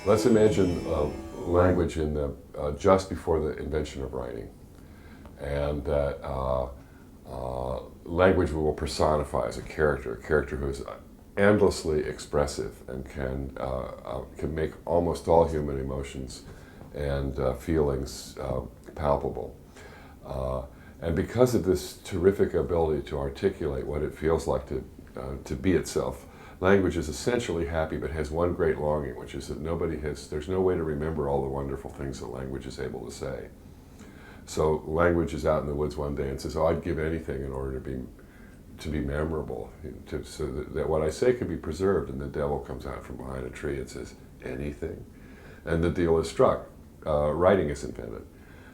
Let's imagine language in the just before the invention of writing, and that language we will personify as a character who is endlessly expressive and can make almost all human emotions and feelings palpable. And because of this terrific ability to articulate what it feels like to be itself, language is essentially happy, but has one great longing, which is that there's no way to remember all the wonderful things that language is able to say. So language is out in the woods one day and says, "Oh, I'd give anything in order to be memorable, so that what I say can be preserved." And the devil comes out from behind a tree and says, "Anything?" And the deal is struck. Writing is invented.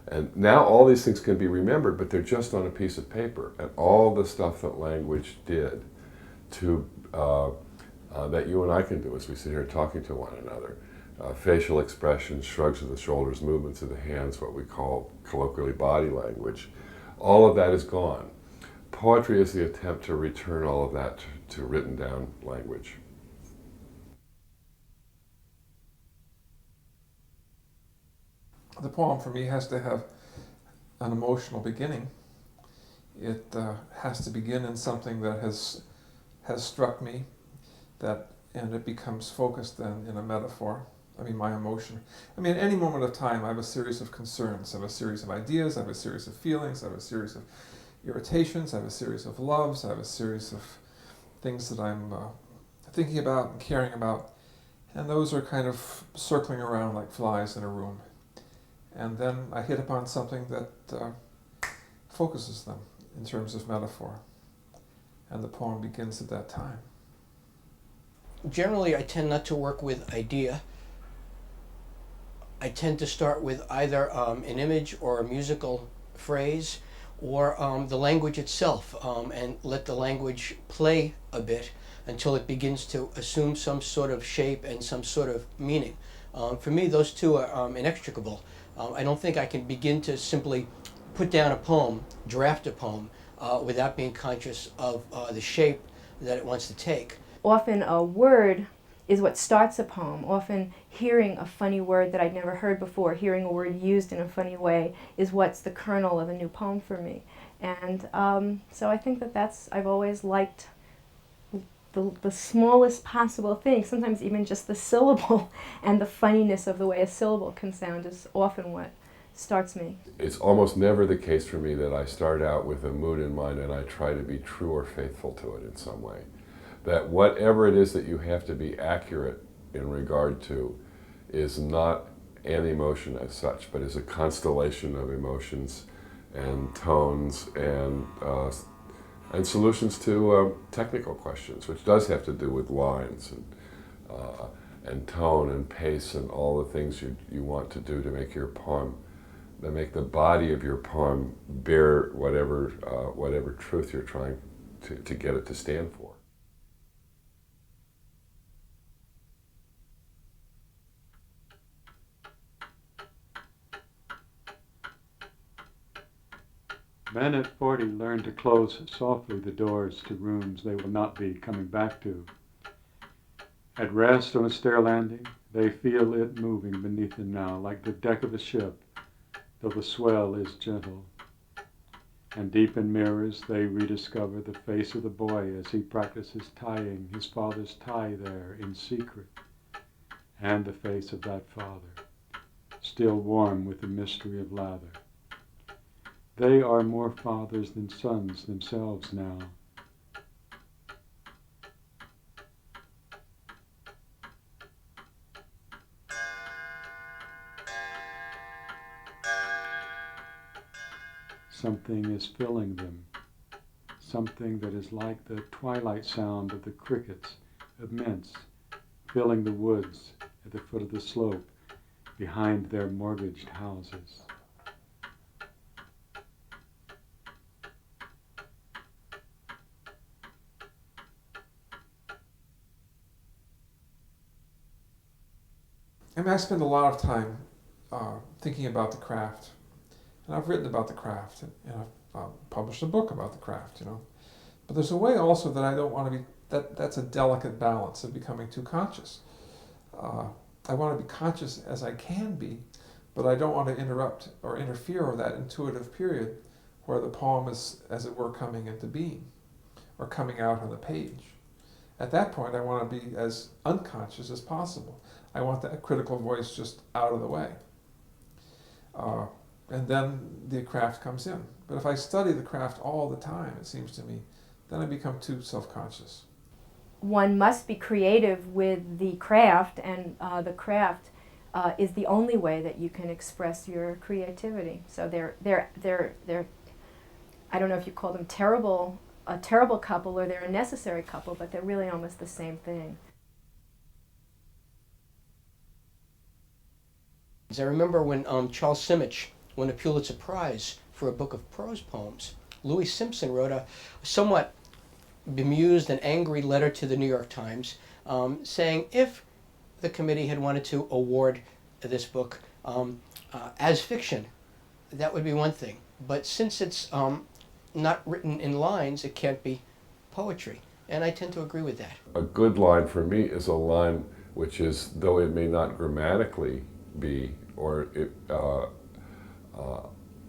And now all these things can be remembered, but they're just on a piece of paper. And all the stuff that language did to that you and I can do as we sit here talking to one another. Facial expressions, shrugs of the shoulders, movements of the hands, what we call colloquially body language. All of that is gone. Poetry is the attempt to return all of that to written down language. The poem for me has to have an emotional beginning. It has to begin in something that has struck me, and it becomes focused then in a metaphor. I mean, my emotion. I mean, at any moment of time, I have a series of concerns, I have a series of ideas, I have a series of feelings, I have a series of irritations, I have a series of loves, I have a series of things that I'm thinking about and caring about, and those are kind of circling around like flies in a room. And then I hit upon something that focuses them in terms of metaphor, and the poem begins at that time. Generally, I tend not to work with idea. I tend to start with either an image or a musical phrase or the language itself, and let the language play a bit until it begins to assume some sort of shape and some sort of meaning. For me, those two are inextricable. I don't think I can begin to simply put down a poem, draft a poem, without being conscious of the shape that it wants to take. Often a word is what starts a poem. Often hearing a funny word that I'd never heard before, hearing a word used in a funny way, is what's the kernel of a new poem for me. And so I think I've always liked the smallest possible thing, sometimes even just the syllable and the funniness of the way a syllable can sound is often what starts me. It's almost never the case for me that I start out with a mood in mind and I try to be true or faithful to it in some way. That whatever it is that you have to be accurate in regard to is not an emotion as such, but is a constellation of emotions and tones and solutions to technical questions, which does have to do with lines and tone and pace and all the things you want to do to make your poem, to make the body of your poem bear whatever truth you're trying to get it to stand for. Men at 40 learn to close softly the doors to rooms they will not be coming back to. At rest on a stair landing, they feel it moving beneath them now, like the deck of a ship, though the swell is gentle. And deep in mirrors, they rediscover the face of the boy as he practices tying his father's tie there in secret, and the face of that father, still warm with the mystery of lather. They are more fathers than sons themselves now. Something is filling them, something that is like the twilight sound of the crickets, immense, filling the woods at the foot of the slope behind their mortgaged houses. I mean, I spend a lot of time thinking about the craft, and I've written about the craft, and I've published a book about the craft, But there's a way also that I don't want to be, that's a delicate balance of becoming too conscious. I want to be conscious as I can be, but I don't want to interrupt or interfere with that intuitive period where the poem is, as it were, coming into being or coming out on the page. At that point, I want to be as unconscious as possible. I want that critical voice just out of the way. And then the craft comes in. But if I study the craft all the time, it seems to me, then I become too self-conscious. One must be creative with the craft, and the craft is the only way that you can express your creativity. So they're I don't know if you call them a terrible couple or they're a necessary couple, but they're really almost the same thing. I remember when Charles Simic won a Pulitzer Prize for a book of prose poems, Louis Simpson wrote a somewhat bemused and angry letter to the New York Times saying if the committee had wanted to award this book as fiction, that would be one thing. But since it's not written in lines, it can't be poetry. And I tend to agree with that. A good line for me is a line which is, though it may not grammatically be, or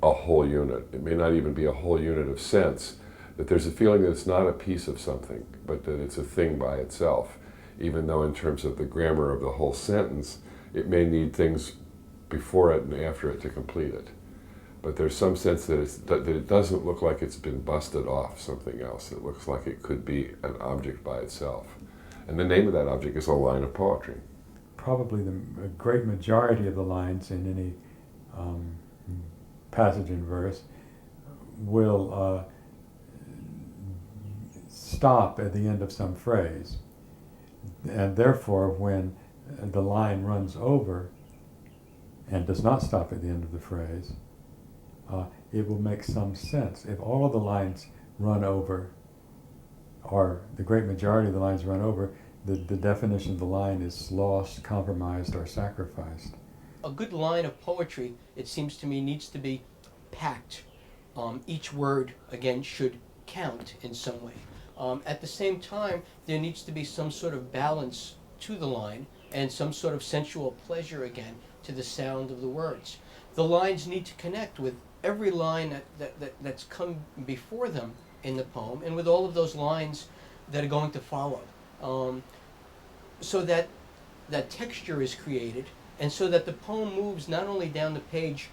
a whole unit, it may not even be a whole unit of sense, that there's a feeling that it's not a piece of something, but that it's a thing by itself, even though in terms of the grammar of the whole sentence, it may need things before it and after it to complete it. But there's some sense that it doesn't look like it's been busted off something else. It looks like it could be an object by itself. And the name of that object is a line of poetry. Probably the great majority of the lines in any passage in verse will stop at the end of some phrase. And therefore, when the line runs over and does not stop at the end of the phrase, it will make some sense. If all of the lines run over, or the great majority of the lines run over, the definition of the line is lost, compromised, or sacrificed. A good line of poetry, it seems to me, needs to be packed. Each word, again, should count in some way. At the same time, there needs to be some sort of balance to the line and some sort of sensual pleasure, again, to the sound of the words. The lines need to connect with every line that's come before them in the poem and with all of those lines that are going to follow. So that texture is created, and so that the poem moves not only down the page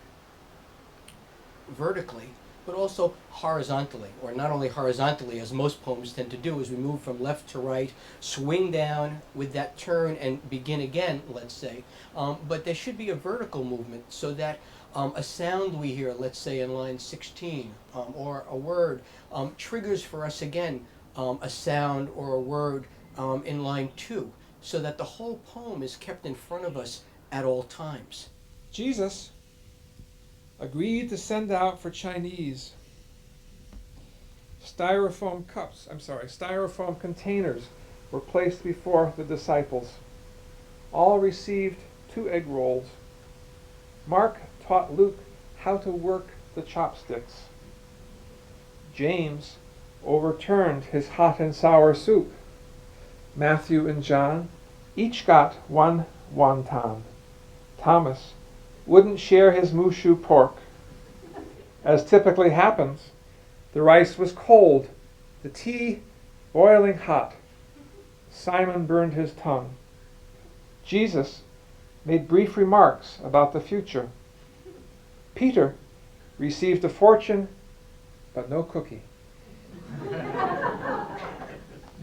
vertically, but also horizontally, or not only horizontally, as most poems tend to do, as we move from left to right, swing down with that turn and begin again, let's say. But there should be a vertical movement so that a sound we hear, let's say in line 16, or a word, triggers for us again a sound or a word in line 2, so that the whole poem is kept in front of us at all times. Jesus agreed to send out for Chinese styrofoam containers were placed before the disciples. All received 2 egg rolls. Mark taught Luke how to work the chopsticks. James overturned his hot and sour soup. Matthew and John each got 1 wonton. Thomas wouldn't share his mushu pork. As typically happens, the rice was cold, the tea boiling hot. Simon burned his tongue. Jesus made brief remarks about the future. Peter received a fortune, but no cookie.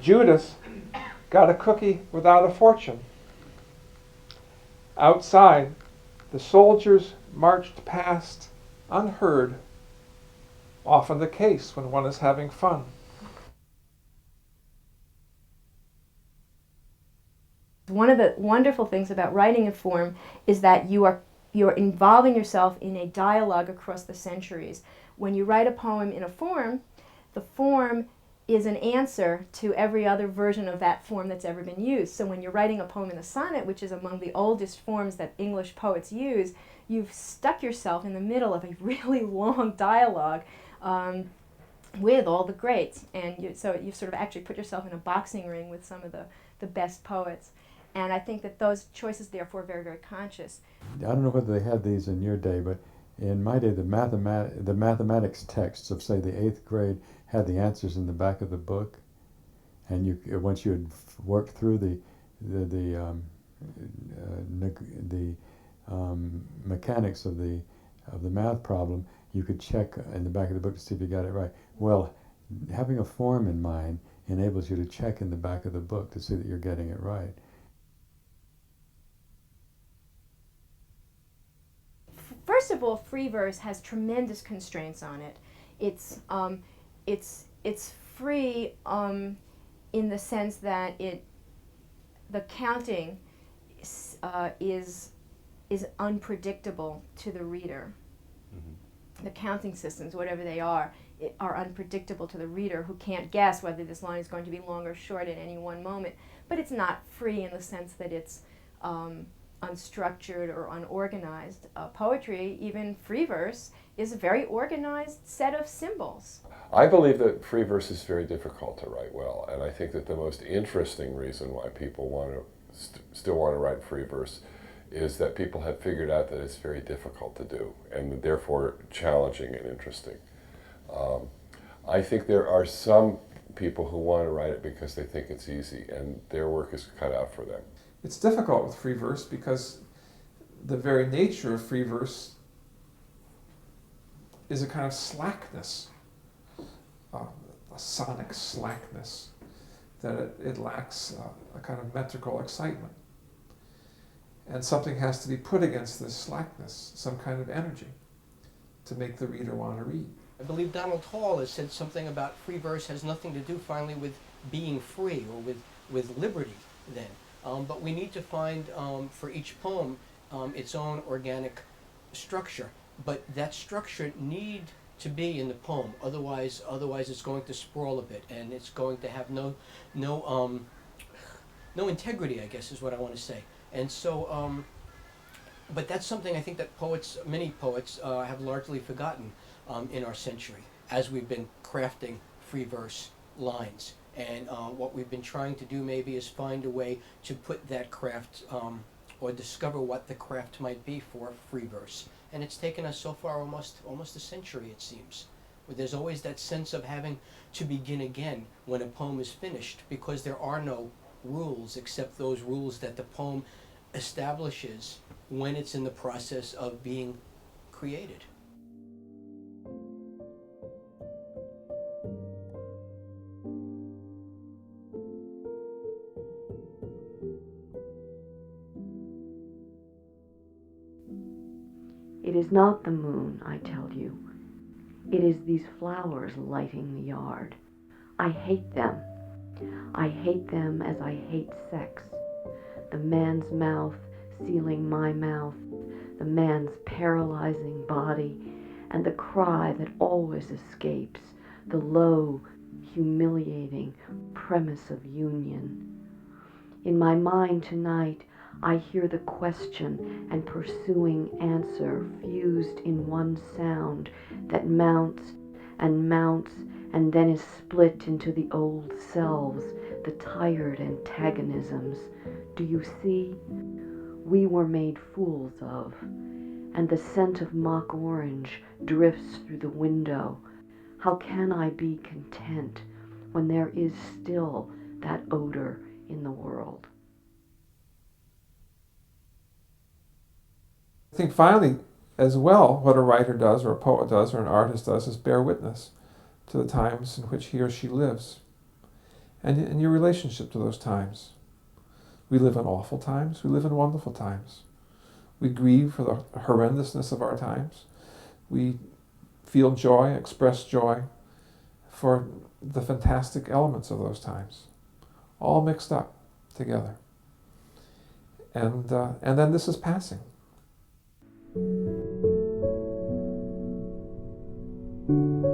Judas got a cookie without a fortune. Outside, the soldiers marched past unheard, often the case when one is having fun. One of the wonderful things about writing in form is that you're involving yourself in a dialogue across the centuries. When you write a poem in a form, the form is an answer to every other version of that form that's ever been used. So when you're writing a poem in a sonnet, which is among the oldest forms that English poets use, you've stuck yourself in the middle of a really long dialogue with all the greats. And so you've sort of actually put yourself in a boxing ring with some of the best poets. And I think that those choices, therefore, are very, very conscious. I don't know whether they had these in your day, but in my day, the mathematics texts of, say, the 8th grade had the answers in the back of the book, and once you had worked through the mechanics of the math problem, you could check in the back of the book to see if you got it right. Well, having a form in mind enables you to check in the back of the book to see that you're getting it right. First of all, free verse has tremendous constraints on it. It's free in the sense that the counting is unpredictable to the reader. The counting systems, whatever they are unpredictable to the reader, who can't guess whether this line is going to be long or short at any one moment. But it's not free in the sense that it's unstructured or unorganized. Poetry, even free verse, is a very organized set of symbols. I believe that free verse is very difficult to write well, and I think that the most interesting reason why people want to still want to write free verse is that people have figured out that it's very difficult to do, and therefore challenging and interesting. I think there are some people who want to write it because they think it's easy, and their work is cut out for them. It's difficult with free verse because the very nature of free verse is a kind of slackness, a sonic slackness, that it lacks a kind of metrical excitement. And something has to be put against this slackness, some kind of energy, to make the reader want to read. I believe Donald Hall has said something about free verse has nothing to do finally with being free or with liberty then. But we need to find for each poem its own organic structure. But that structure need to be in the poem, otherwise it's going to sprawl a bit, and it's going to have no integrity, I guess is what I want to say. And so, but that's something I think that many poets have largely forgotten in our century as we've been crafting free verse lines. And what we've been trying to do maybe is find a way to put that craft or discover what the craft might be for free verse. And it's taken us so far almost a century, it seems. Where there's always that sense of having to begin again when a poem is finished, because there are no rules except those rules that the poem establishes when it's in the process of being created. It is not the moon, I tell you. It is these flowers lighting the yard. I hate them. I hate them as I hate sex. The man's mouth sealing my mouth, the man's paralyzing body, and the cry that always escapes, the low, humiliating premise of union. In my mind tonight, I hear the question and pursuing answer fused in one sound that mounts and mounts and then is split into the old selves, the tired antagonisms. Do you see? We were made fools of, and the scent of mock orange drifts through the window. How can I be content when there is still that odor in the world? I think finally, as well, what a writer does, or a poet does, or an artist does, is bear witness to the times in which he or she lives, and in your relationship to those times. We live in awful times, we live in wonderful times. We grieve for the horrendousness of our times. We feel joy, express joy for the fantastic elements of those times, all mixed up together. And then this is passing. Thank you.